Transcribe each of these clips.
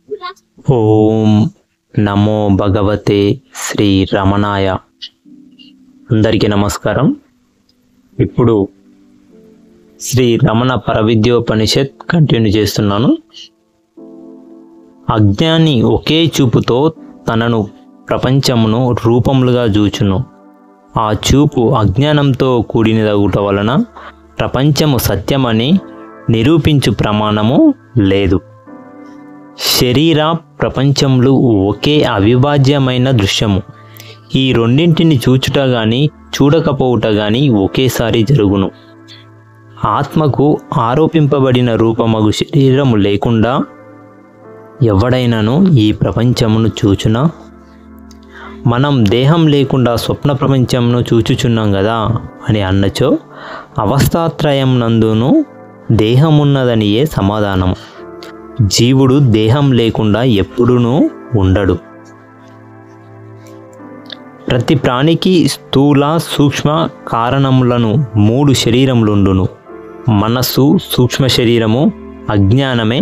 ఓం నమో భగవతే శ్రీ రమణాయ. అందరికీ నమస్కారం. ఇప్పుడు శ్రీ రమణ పరవిద్యోపనిషత్ కంటిన్యూ చేస్తున్నాను. అజ్ఞాని ఒకే చూపుతో తనను ప్రపంచమును రూపములుగా చూచును. ఆ చూపు అజ్ఞానంతో కూడినదగుట వలన ప్రపంచము సత్యమని నిరూపించు ప్రమాణము లేదు. శరీర ప్రపంచములు ఒకే అవిభాజ్యమైన దృశ్యము. ఈ రెండింటిని చూచుట గాని చూడకపోవుట గాని ఒకేసారి జరుగును. ఆత్మకు ఆరోపింపబడిన రూపమగు శరీరము లేకుండా ఎవడైనాను ఈ ప్రపంచమును చూచునా? మనం దేహం లేకుండా స్వప్న ప్రపంచమును చూచుచున్నాం కదా అని అన్నచో అవస్థాత్రయం నందును దేహమున్నదనియే సమాధానము. జీవుడు దేహం లేకుండా ఎప్పుడూనూ ఉండడు. ప్రతి ప్రాణికి స్థూల సూక్ష్మ కారణములను 3 శరీరములుండును. మనస్సు సూక్ష్మ శరీరము, అజ్ఞానమే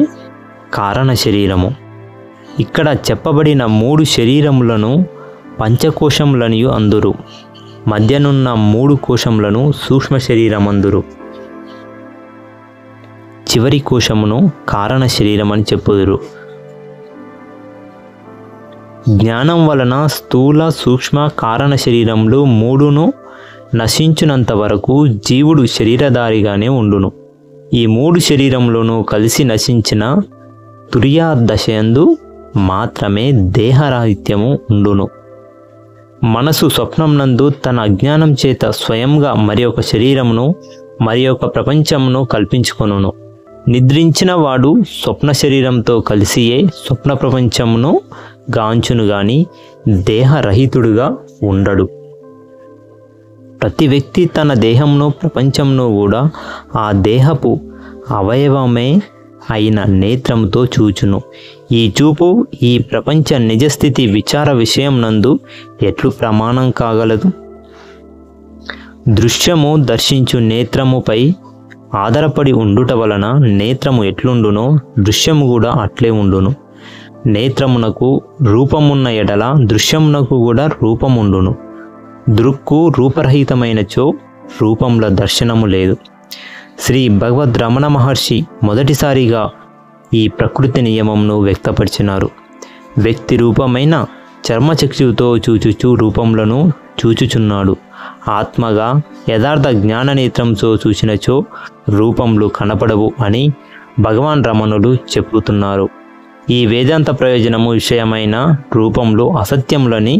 కారణ శరీరము. ఇక్కడ చెప్పబడిన 3 శరీరములను పంచకోశములనియు అందురు. మధ్యనున్న 3 కోశములను సూక్ష్మ శరీరమందురు. చివరి కోశమును కారణ శరీరం అని చెప్పుదురు. జ్ఞానం వలన స్థూల సూక్ష్మ కారణ శరీరములు 3ను నశించునంత వరకు జీవుడు శరీరధారిగానే ఉండును. ఈ 3 శరీరములను కలిసి నశించిన తురియా దశయందు మాత్రమే దేహరాహిత్యము ఉండును. మనసు స్వప్నం నందు తన అజ్ఞానం చేత స్వయంగా మరి ఒక శరీరమును మరి ఒక ప్రపంచమును కల్పించుకొనును. నిద్రించిన వాడు స్వప్న శరీరంతో కలిసియే స్వప్న ప్రపంచమును గాంచును గాని దేహరహితుడుగా ఉండడు. ప్రతి వ్యక్తి తన దేహమును ప్రపంచమును కూడా ఆ దేహపు అవయవమే అయిన నేత్రముతో చూచును. ఈ చూపు ఈ ప్రపంచ నిజస్థితి విచార విషయం నందు ఎట్లు ప్రమాణం కాగలదు? దృశ్యము దర్శించు నేత్రముపై ఆధారపడి ఉండుట వలన నేత్రము ఎట్లుండునో దృశ్యము కూడా అట్లే ఉండును. నేత్రమునకు రూపమున్న ఎడల దృశ్యమునకు కూడా రూపముండును. దృక్కు రూపరహితమైనచో రూపముల దర్శనము లేదు. శ్రీ భగవద్ రమణ మహర్షి మొదటిసారిగా ఈ ప్రకృతి నియమమును వ్యక్తపరిచినారు. వ్యక్తి రూపమైన చర్మచక్షువుతో చూచుచు రూపములను చూచుచున్నాడు. ఆత్మగా యథార్థ జ్ఞాననేత్రంతో చూసినచో రూపములు కనపడవు అని భగవాన్ రమణులు చెప్పుతున్నారు. ఈ వేదాంత ప్రయోజనము విషయమైన రూపములు అసత్యములని